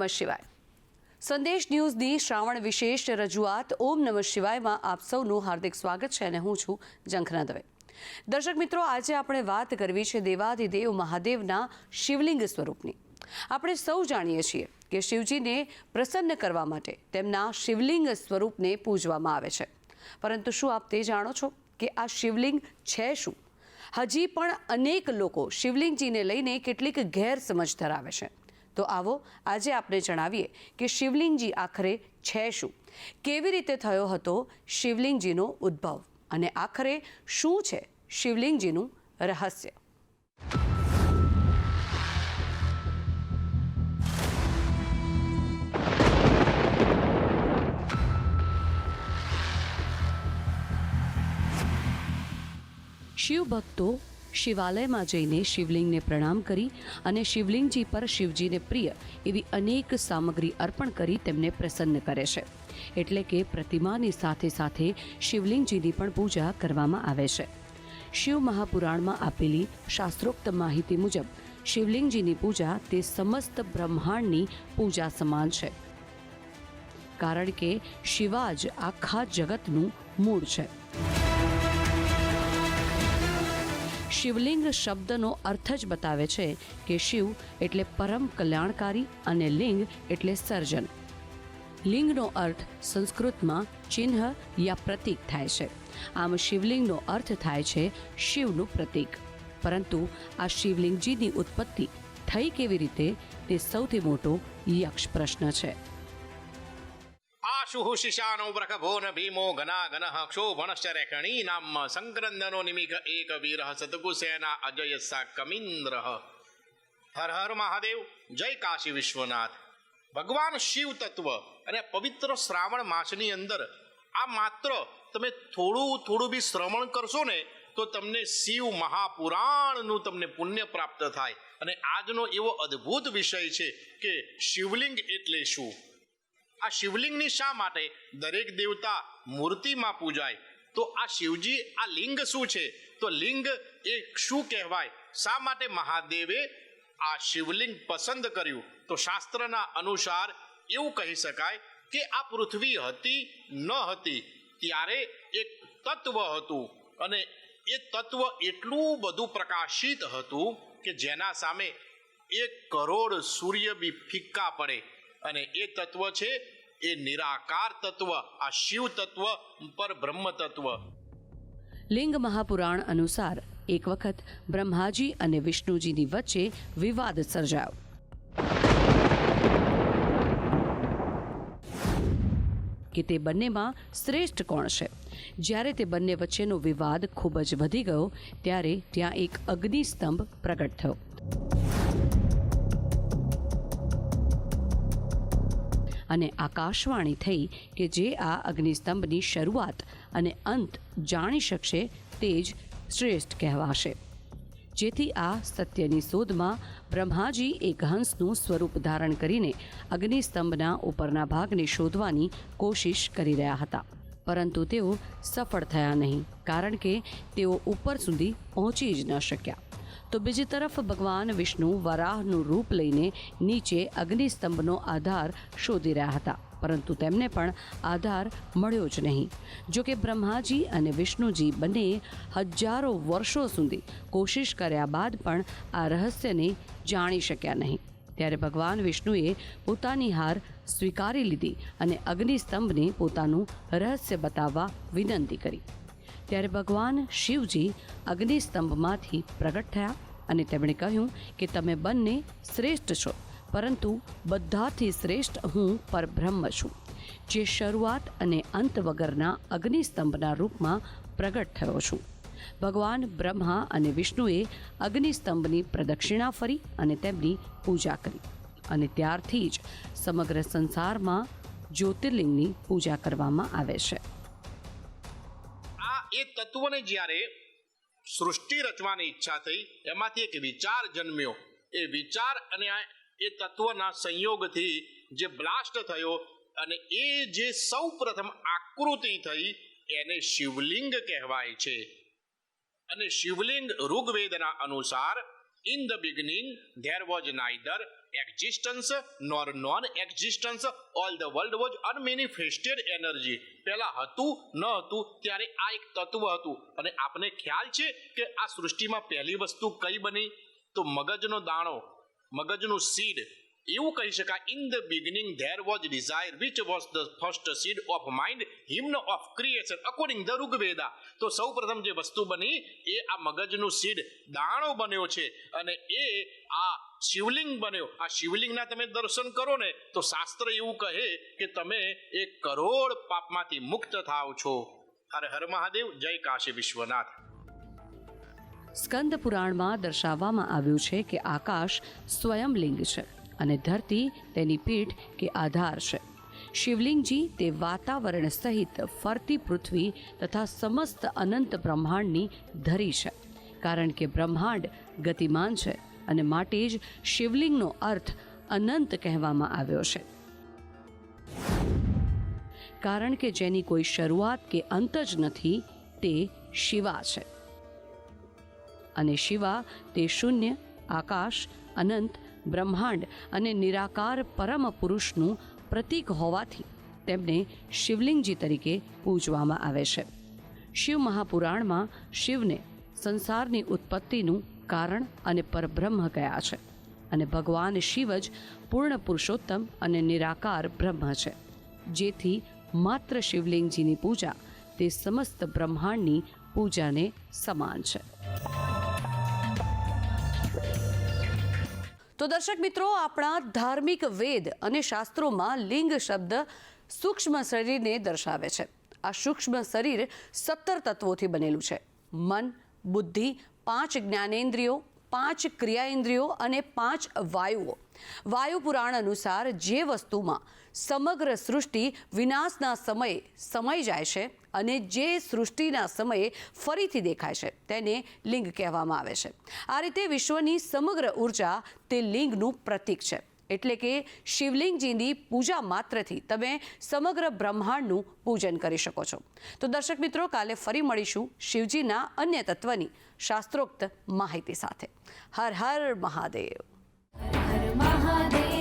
નમઃ શિવાય. સંદેશ ન્યૂઝની શ્રાવણ વિશેષ રજૂઆત ઓમ નમઃ શિવાયમાં આપ સૌનું હાર્દિક સ્વાગત છે અને હું છું ઝંખના દવે. દર્શક મિત્રો, આજે આપણે વાત કરવી છે દેવાધિદેવ મહાદેવના શિવલિંગ સ્વરૂપની. આપણે સૌ જાણીએ છીએ કે શિવજીને પ્રસન્ન કરવા માટે તેમના શિવલિંગ સ્વરૂપને પૂજવામાં આવે છે. પરંતુ શું આપ તે જાણો છો કે આ શિવલિંગ છે શું? હજી પણ અનેક લોકો શિવલિંગજીને લઈને કેટલીક ગેરસમજ ધરાવે છે. તો આવો આજે આપણે જણાવીએ કે શિવલિંગજી આખરે છે શું, કેવી રીતે થયો હતો શિવલિંગજીનો ઉદ્ભવ અને આખરે શું છે શિવલિંગજીનું રહસ્ય. શિવ ભક્તો શિવાલયમાં જઈને શિવલિંગને પ્રણામ કરી અને શિવલિંગજી પર શિવજીને પ્રિય એવી અનેક સામગ્રી અર્પણ કરી તેમને પ્રસન્ન કરે છે. એટલે કે પ્રતિમાની સાથે સાથે શિવલિંગજીની પણ પૂજા કરવામાં આવે છે. શિવ મહાપુરાણમાં આપેલી શાસ્ત્રોક્ત માહિતી મુજબ શિવલિંગજીની પૂજા તે સમસ્ત બ્રહ્માંડની પૂજા સમાન છે, કારણ કે શિવા જ આખા જગતનું મૂળ છે. શિવલિંગ શબ્દનો અર્થ જ બતાવે છે કે શિવ એટલે પરમ કલ્યાણકારી અને લિંગ એટલે સર્જન. લિંગનો અર્થ સંસ્કૃતમાં ચિહ્ન યા પ્રતીક થાય છે. આમ શિવલિંગનો અર્થ થાય છે શિવનું પ્રતીક. પરંતુ આ શિવલિંગજીની ઉત્પત્તિ થઈ કેવી રીતે તે સૌથી મોટો યક્ષ પ્રશ્ન છે. આશુઃ શિશાનો વ્રખભો ન ભીમો ગના ગનઃ ક્ષોભણશ્ચ રેખણી નામ સંક્રંદનો નિમિઘ એક વીરઃ સતકુસેના અજય સા કમિન્દ્રઃ. હર હર મહાદેવ. જય કાશી વિશ્વનાથ. ભગવાન શિવ તત્વ અને પવિત્ર શ્રાવણ માસની અંદર આ માત્ર તમે થોડું બી શ્રવણ કરશો ને તો તમને શિવ મહાપુરાણનું તમને પુણ્ય પ્રાપ્ત થાય. અને આજનો એવો અદ્ભુત વિષય છે કે શિવલિંગ એટલે શું. આ શિવલિંગની શા માટે દરેક દેવતા મૂર્તિમાં પૂજાય? તો આ શિવજી આ લિંગ શું છે? તો લિંગ એ શું કહેવાય? શા માટે મહાદેવે આ શિવલિંગ પસંદ કર્યું? તો શાસ્ત્રના અનુસાર એવું કહી શકાય કે આ પૃથ્વી હતી ન હતી ત્યારે એક તત્વ હતું અને એ તત્વ એટલું બધું પ્રકાશિત હતું કે જેના સામે 1 કરોડ સૂર્ય બી ફિક્કા પડે. અને એ તત્વ છે એ નિરાકાર તત્વ, આ શિવ તત્વ પર બ્રહ્મ તત્વ. લિંગ મહાપુરાણ અનુસાર એક વખત બ્રહ્માજી અને વિષ્ણુજીની વચ્ચે વિવાદ સર્જાયો. કે તે બંનેમાં શ્રેષ્ઠ કોણ છે. જ્યારે તે બંને વચ્ચેનો વિવાદ ખૂબ જ વધી ગયો ત્યારે ત્યાં એક અગ્નિસ્તંભ પ્રગટ થયો. અને આકાશવાણી થઈ કે જે આ અગ્નિસ્તંભની શરૂઆત અને અંત જાણી શકશે તે જ શ્રેષ્ઠ કહેવાશે. જેથી આ સત્યની શોધમાં બ્રહ્માજી એક હંસનું સ્વરૂપ ધારણ કરીને અગ્નિસ્તંભના ઉપરના ભાગને શોધવાની કોશિશ કરી રહ્યા હતા. પરંતુ તેઓ સફળ થયા નહીં, કારણ કે તેઓ ઉપર સુધી પહોંચી જ ન શક્યા. તો બીજી તરફ ભગવાન વિષ્ણુ વરાહનું રૂપ લઈને નીચે અગ્નિસ્તંભનો આધાર શોધી રહ્યા હતા, પરંતુ તેમને પણ આધાર મળ્યો જ નહીં. જોકે બ્રહ્માજી અને વિષ્ણુજી બંનેએ હજારો વર્ષો સુધી કોશિશ કર્યા બાદ પણ આ રહસ્યને જાણી શક્યા નહીં. ત્યારે ભગવાન વિષ્ણુએ પોતાની હાર સ્વીકારી લીધી અને અગ્નિસ્તંભને પોતાનું રહસ્ય બતાવવા વિનંતી કરી. ત્યારે ભગવાન શિવજી અગ્નિસ્તંભમાંથી પ્રગટ થયા અને તેમણે કહ્યું કે તમે બંને શ્રેષ્ઠ છો, પરંતુ બધાથી શ્રેષ્ઠ હું પરબ્રહ્મ છું, જે શરૂઆત અને અંત વગરના અગ્નિસ્તંભના રૂપમાં પ્રગટ થયો છું. ભગવાન બ્રહ્મા અને વિષ્ણુએ અગ્નિસ્તંભની પ્રદક્ષિણા ફરી અને તેમની પૂજા કરી. અને ત્યારથી જ સમગ્ર સંસારમાં જ્યોતિર્લિંગની પૂજા કરવામાં આવે છે. એ તત્વને જ્યારે સૃષ્ટિ રચવાની ઈચ્છા થઈ, એમાંથી એક વિચાર જન્મ્યો. એ વિચાર અને એ તત્વના સંયોગથી જે બ્લાસ્ટ થયો અને એ જે સૌ પ્રથમ આકૃતિ થઈ એને શિવલિંગ કહેવાય છે. અને શિવલિંગ ઋગ્વેદના અનુસાર In the beginning there was neither existence nor non-existence. All the world was unmanifested energy. પહેલા હતું ન હતું ત્યારે આ એક તત્વ હતું. અને આપને ખ્યાલ છે કે આ સૃષ્ટિમાં પહેલી વસ્તુ કઈ બની? તો મગજનો દાણો, મગજનું સીડ. એવું કહી શકાય, in the beginning there was desire which was the first seed of mind, hymn of creation according the Rigveda. તો સૌ પ્રથમ જે વસ્તુ બની એ આ મગજનું સીડ, દાણો બન્યો છે. અને એ આ શિવલિંગ બન્યો. આ શિવલિંગના તમે દર્શન કરો ને તો શાસ્ત્ર એવું કહે કે તમે 1 કરોડ પાપમાંથી મુક્ત થાવ છો. હર હર મહાદેવ, જય કાશી વિશ્વનાથ. સ્કંદ પુરાણમાં દર્શાવવામાં આવ્યું છે કે આકાશ સ્વયંલિંગ છે અને ધરતી તેની પીઠ કે આધાર છે. શિવલિંગજી તે વાતાવરણ સહિત ફરતી પૃથ્વી તથા સમસ્ત અનંત બ્રહ્માંડની ધરી છે. કારણ કે બ્રહ્માંડ ગતિમાન છે અને માટે જ શિવલિંગનો અર્થ અનંત કહેવામાં આવ્યો છે. કારણ કે જેની કોઈ શરૂઆત કે અંત જ નથી તે શિવા છે. અને શિવા તે શૂન્ય, આકાશ, અનંત, બ્રહ્માંડ અને નિરાકાર પરમ પુરુષનું પ્રતીક હોવાથી તેમને શિવલિંગજી તરીકે પૂજવામાં આવે છે. શિવ મહાપુરાણમાં શિવને સંસારની ઉત્પત્તિનું કારણ અને પરબ્રહ્મ કયા છે. અને ભગવાન શિવ જ પૂર્ણ પુરુષોત્તમ અને નિરાકાર બ્રહ્મ છે. જેથી માત્ર શિવલિંગજીની પૂજા તે સમસ્ત બ્રહ્માંડની પૂજાને સમાન છે. તો દર્શક મિત્રો, આપણા ધાર્મિક વેદ અને શાસ્ત્રોમાં લિંગ શબ્દ સૂક્ષ્મ શરીરને દર્શાવે છે. આ સૂક્ષ્મ શરીર 17 તત્વોથી બનેલું છે. મન, બુદ્ધિ, 5 જ્ઞાનેન્દ્રિયો, 5 ક્રિયાઇન્દ્રિયો અને 5 વાયુઓ. વાયુ પુરાણ અનુસાર જે વસ્તુમાં સમગ્ર સૃષ્ટિ વિનાશના સમયે સમાઈ જાય છે અને જે સૃષ્ટિના સમયે ફરીથી દેખાય છે તેને લિંગ કહેવામાં આવે છે. આ રીતે વિશ્વની સમગ્ર ઉર્જા તે લિંગનું પ્રતીક છે. એટલે કે શિવલિંગજીની પૂજા માત્રથી તમે સમગ્ર બ્રહ્માંડનું પૂજન કરી શકો છો. તો દર્શક મિત્રો, કાલે ફરી મળીશું શિવજીના અન્ય તત્વની શાસ્ત્રોક્ત માહિતી સાથે. હર હર મહાદેવ. હર મહાદેવ.